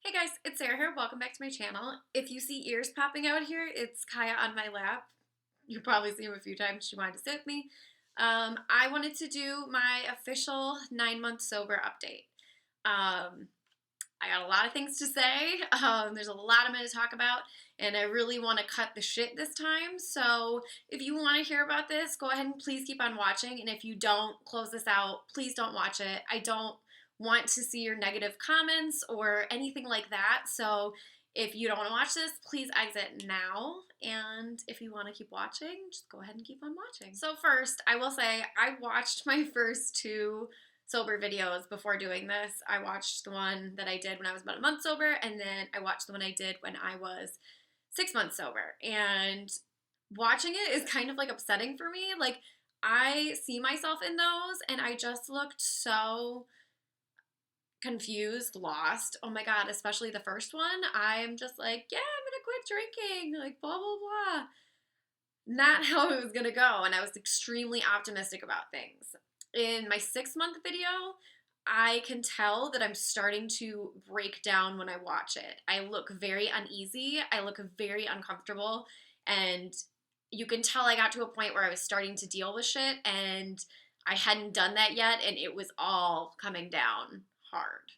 Hey guys, it's Sarah here. Welcome back to my channel. If you see ears popping out here, it's Kaya on my lap. You've probably seen him a few times. She wanted to sit with me. I wanted to do my official 9-month sober update. I got a lot of things to say. There's a lot I'm going to talk about, and I really want to cut the shit this time. So if you want to hear about this, go ahead and please keep on watching. And if you don't, close this out. Please don't watch it. I don't want to see your negative comments or anything like that. So if you don't want to watch this, please exit now. And if you want to keep watching, just go ahead and keep on watching. So first, I will say I watched my first two sober videos before doing this. I watched the one that I did when I was about a month sober, and then I watched the one I did when I was 6 months sober. And watching it is kind of like upsetting for me. Like, I see myself in those, and I just looked so confused, lost. Oh my God, especially the first one. I'm just like, yeah, I'm gonna quit drinking, like blah, blah, blah. Not how it was gonna go, and I was extremely optimistic about things. In my 6-month video, I can tell that I'm starting to break down when I watch it. I look very uneasy, I look very uncomfortable, and you can tell I got to a point where I was starting to deal with shit, and I hadn't done that yet, and it was all coming down hard.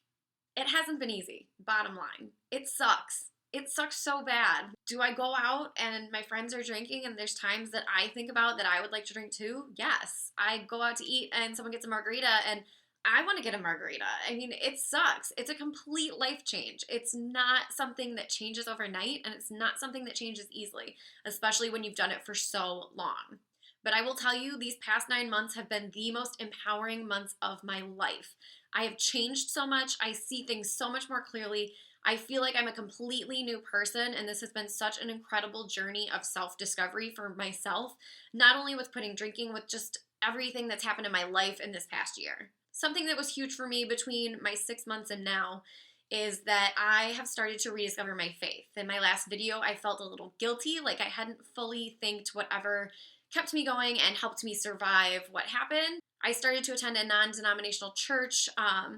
It hasn't been easy, bottom line. It sucks. It sucks so bad. Do I go out and my friends are drinking and there's times that I think about that I would like to drink too? Yes. I go out to eat and someone gets a margarita and I want to get a margarita. I mean, it sucks. It's a complete life change. It's not something that changes overnight, and it's not something that changes easily, especially when you've done it for so long. But I will tell you, these past 9 months have been the most empowering months of my life. I have changed so much. I see things so much more clearly. I feel like I'm a completely new person, and this has been such an incredible journey of self-discovery for myself, not only with quitting drinking, with just everything that's happened in my life in this past year. Something that was huge for me between my 6 months and now is that I have started to rediscover my faith. In my last video, I felt a little guilty, like I hadn't fully thanked whatever kept me going and helped me survive what happened. I started to attend a non-denominational church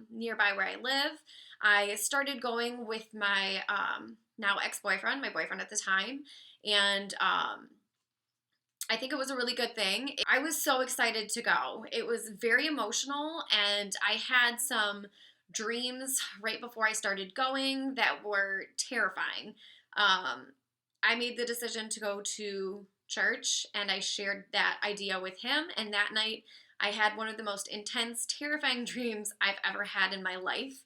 nearby where I live. I started going with my now ex-boyfriend, my boyfriend at the time, and I think it was a really good thing. I was so excited to go. It was very emotional, and I had some dreams right before I started going that were terrifying. I made the decision to go to church, and I shared that idea with him, and that night I had one of the most intense, terrifying dreams I've ever had in my life.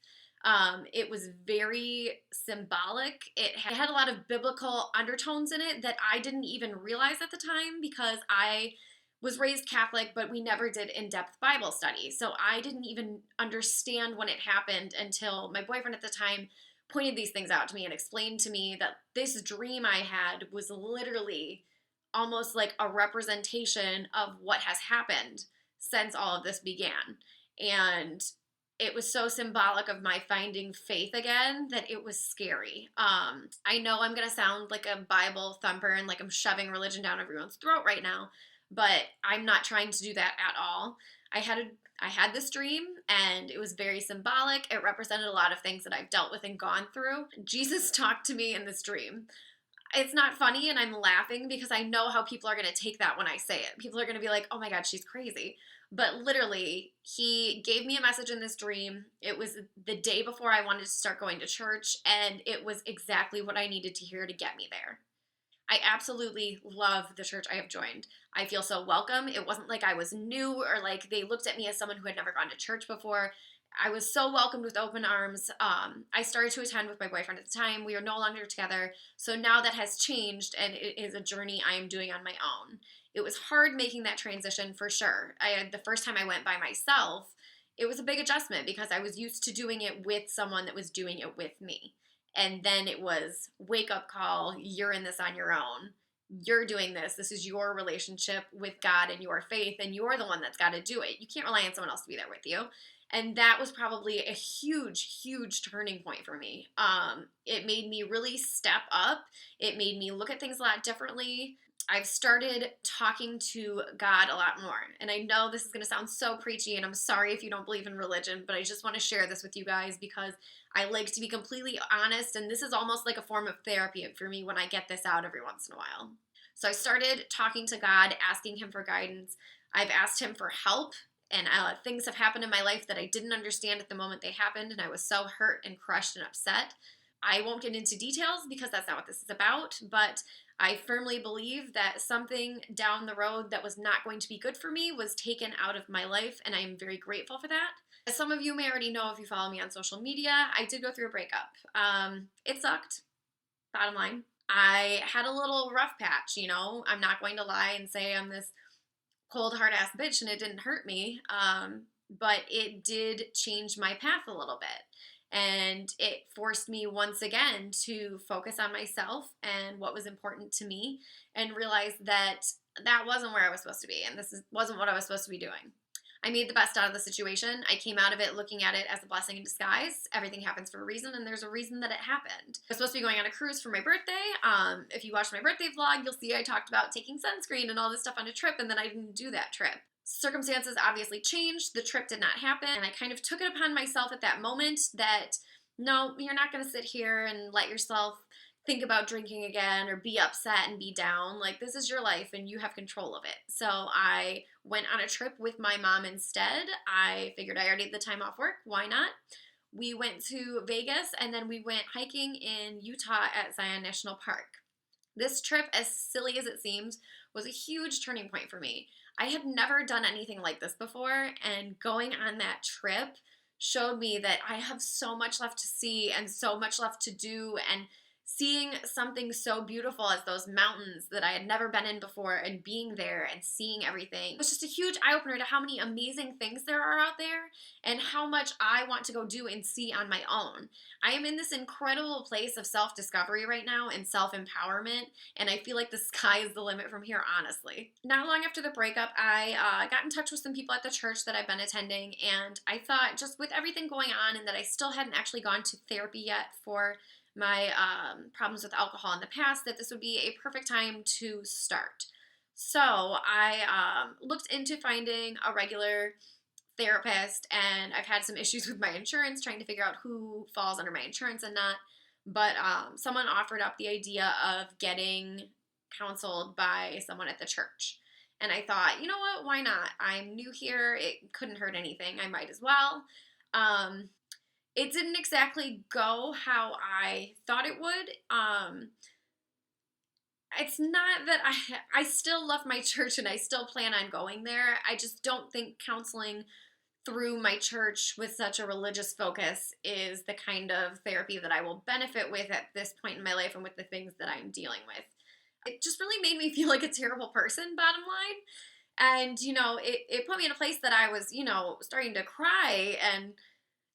It was very symbolic. It had a lot of biblical undertones in it that I didn't even realize at the time because I was raised Catholic, but we never did in-depth Bible study. So I didn't even understand when it happened until my boyfriend at the time pointed these things out to me and explained to me that this dream I had was literally almost like a representation of what has happened since all of this began. And it was so symbolic of my finding faith again that it was scary. I know I'm going to sound like a Bible thumper and like I'm shoving religion down everyone's throat right now, but I'm not trying to do that at all. I had this dream, and it was very symbolic. It represented a lot of things that I've dealt with and gone through. Jesus talked to me in this dream. It's not funny, and I'm laughing because I know how people are going to take that when I say it. People are going to be like, oh my God, she's crazy. But literally, he gave me a message in this dream. It was the day before I wanted to start going to church, and it was exactly what I needed to hear to get me there. I absolutely love the church I have joined. I feel so welcome. It wasn't like I was new or like they looked at me as someone who had never gone to church before. I was so welcomed with open arms. I started to attend with my boyfriend at the time. We are no longer together. So now that has changed, and it is a journey I am doing on my own. It was hard making that transition for sure. The first time I went by myself, it was a big adjustment because I was used to doing it with someone that was doing it with me. And then it was wake up call, you're in this on your own. You're doing this. This is your relationship with God and your faith, and you're the one that's got to do it. You can't rely on someone else to be there with you. And that was probably a huge, huge turning point for me. It made me really step up. It made me look at things a lot differently. I've started talking to God a lot more. And I know this is going to sound so preachy, and I'm sorry if you don't believe in religion, but I just want to share this with you guys because I like to be completely honest, and this is almost like a form of therapy for me when I get this out every once in a while. So I started talking to God, asking Him for guidance. I've asked Him for help, and things have happened in my life that I didn't understand at the moment they happened, and I was so hurt and crushed and upset. I won't get into details because that's not what this is about, but I firmly believe that something down the road that was not going to be good for me was taken out of my life, and I am very grateful for that. As some of you may already know if you follow me on social media, I did go through a breakup. It sucked, bottom line. I had a little rough patch, you know. I'm not going to lie and say I'm this cold, hard-ass bitch and it didn't hurt me, but it did change my path a little bit. And it forced me once again to focus on myself and what was important to me and realize that that wasn't where I was supposed to be and wasn't what I was supposed to be doing. I made the best out of the situation. I came out of it looking at it as a blessing in disguise. Everything happens for a reason, and there's a reason that it happened. I was supposed to be going on a cruise for my birthday. If you watched my birthday vlog, you'll see I talked about taking sunscreen and all this stuff on a trip, and then I didn't do that trip. Circumstances obviously changed. The trip did not happen, and I kind of took it upon myself at that moment that, no, you're not going to sit here and let yourself think about drinking again or be upset and be down. Like, this is your life and you have control of it. So I went on a trip with my mom instead. I figured I already had the time off work. Why not? We went to Vegas and then we went hiking in Utah at Zion National Park. This trip, as silly as it seems, was a huge turning point for me. I had never done anything like this before, and going on that trip showed me that I have so much left to see and so much left to do, and seeing something so beautiful as those mountains that I had never been in before and being there and seeing everything. It was just a huge eye-opener to how many amazing things there are out there and how much I want to go do and see on my own. I am in this incredible place of self-discovery right now and self-empowerment, and I feel like the sky is the limit from here, honestly. Not long after the breakup, I got in touch with some people at the church that I've been attending, and I thought, just with everything going on and that I still hadn't actually gone to therapy yet for my problems with alcohol in the past, that this would be a perfect time to start. So I looked into finding a regular therapist, and I've had some issues with my insurance, trying to figure out who falls under my insurance and not. But someone offered up the idea of getting counseled by someone at the church. And I thought, you know what, why not? I'm new here. It couldn't hurt anything. I might as well. It didn't exactly go how I thought it would. It's not that I still love my church and I still plan on going there. I just don't think counseling through my church with such a religious focus is the kind of therapy that I will benefit with at this point in my life and with the things that I'm dealing with. It just really made me feel like a terrible person, bottom line. And, you know, it put me in a place that I was, you know, starting to cry and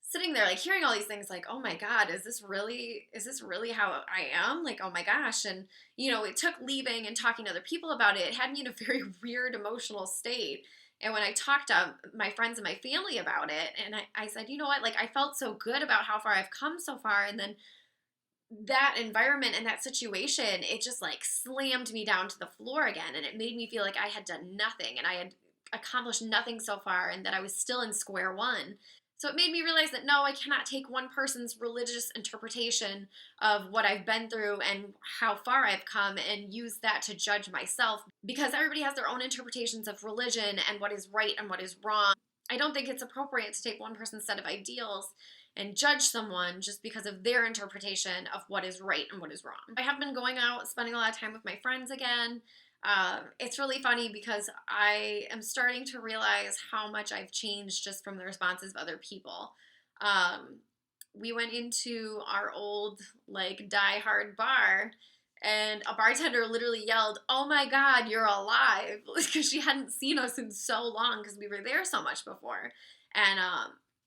sitting there, like, hearing all these things, like, oh my God, is this really how I am? Like, oh my gosh. And, you know, it took leaving and talking to other people about it. It had me in a very weird emotional state. And when I talked to my friends and my family about it, and I said, you know what, like, I felt so good about how far I've come so far. And then that environment and that situation, it just like slammed me down to the floor again. And it made me feel like I had done nothing and I had accomplished nothing so far and that I was still in square one. So it made me realize that no, I cannot take one person's religious interpretation of what I've been through and how far I've come and use that to judge myself, because everybody has their own interpretations of religion and what is right and what is wrong. I don't think it's appropriate to take one person's set of ideals and judge someone just because of their interpretation of what is right and what is wrong. I have been going out, spending a lot of time with my friends again. It's really funny because I am starting to realize how much I've changed just from the responses of other people. We went into our old, like, die-hard bar, and a bartender literally yelled, "Oh my God, you're alive," because she hadn't seen us in so long because we were there so much before. And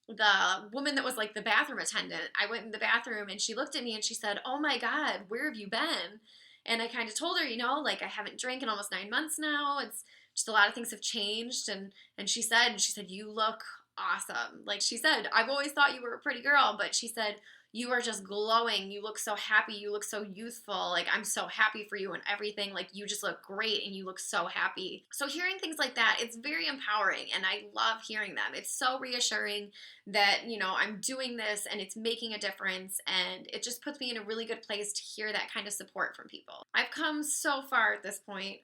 the woman that was like the bathroom attendant, I went in the bathroom and she looked at me and she said, "Oh my God, where have you been?" And I kind of told her, you know, like, I haven't drank in almost 9 months now. It's just a lot of things have changed. And she said, "You look awesome." Like, she said, "I've always thought you were a pretty girl," but she said, you are just glowing. You look so happy. You look so youthful. Like, I'm so happy for you and everything. Like, you just look great and you look so happy. So hearing things like that, it's very empowering, and I love hearing them. It's so reassuring that, you know, I'm doing this and it's making a difference, and it just puts me in a really good place to hear that kind of support from people. I've come so far at this point.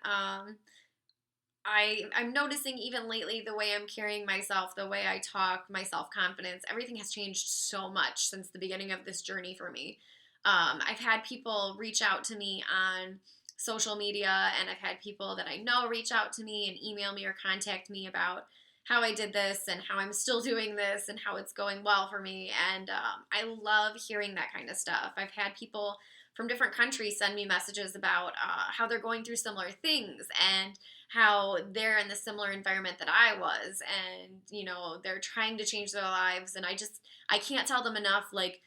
I'm noticing even lately the way I'm carrying myself, the way I talk, my self-confidence, everything has changed so much since the beginning of this journey for me. I've had people reach out to me on social media, and I've had people that I know reach out to me and email me or contact me about how I did this and how I'm still doing this and how it's going well for me. And I love hearing that kind of stuff. I've had people from different countries send me messages about how they're going through similar things and how they're in the similar environment that I was, and, you know, they're trying to change their lives. And I can't tell them enough, like,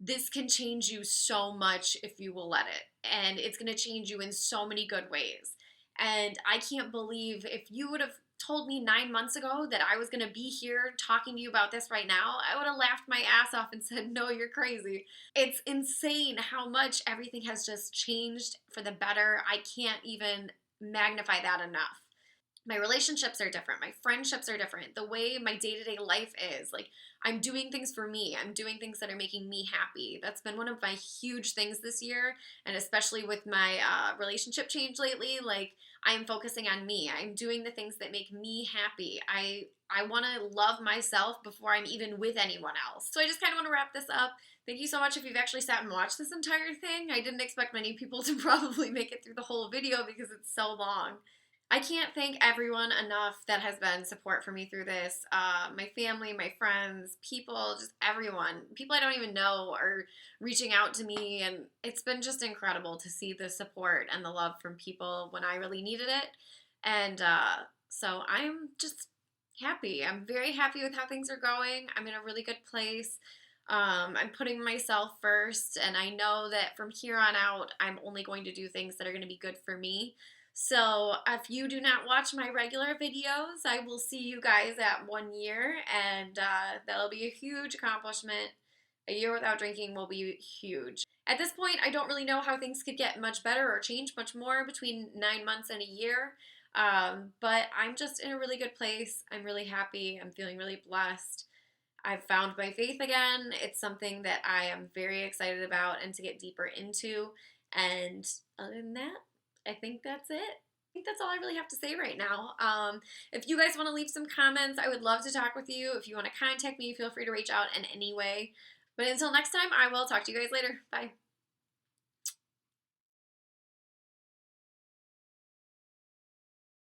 this can change you so much if you will let it. And it's going to change you in so many good ways. And I can't believe, if you would have told me 9 months ago that I was going to be here talking to you about this right now, I would have laughed my ass off and said, no, you're crazy. It's insane how much everything has just changed for the better. I can't even magnify that enough. My relationships are different. My friendships are different. The way my day-to-day life is, like, I'm doing things for me. I'm doing things that are making me happy. That's been one of my huge things this year, and especially with my relationship change lately. Like, I'm focusing on me. I'm doing the things that make me happy. I want to love myself before I'm even with anyone else. So I just kind of want to wrap this up. Thank you so much if you've actually sat and watched this entire thing. I didn't expect many people to probably make it through the whole video because it's so long. I can't thank everyone enough that has been support for me through this. My family, my friends, people, just everyone. People I don't even know are reaching out to me, and it's been just incredible to see the support and the love from people when I really needed it. And so I'm just happy. I'm very happy with how things are going. I'm in a really good place. I'm putting myself first, and I know that from here on out, I'm only going to do things that are going to be good for me. So if you do not watch my regular videos, I will see you guys at 1 year, and that'll be a huge accomplishment. A year without drinking will be huge. At this point, I don't really know how things could get much better or change much more between 9 months and a year, but I'm just in a really good place. I'm really happy. I'm feeling really blessed. I've found my faith again. It's something that I am very excited about and to get deeper into. And other than that, I think that's it. I think that's all I really have to say right now. If you guys want to leave some comments, I would love to talk with you. If you want to contact me, feel free to reach out in any way. But until next time, I will talk to you guys later. Bye.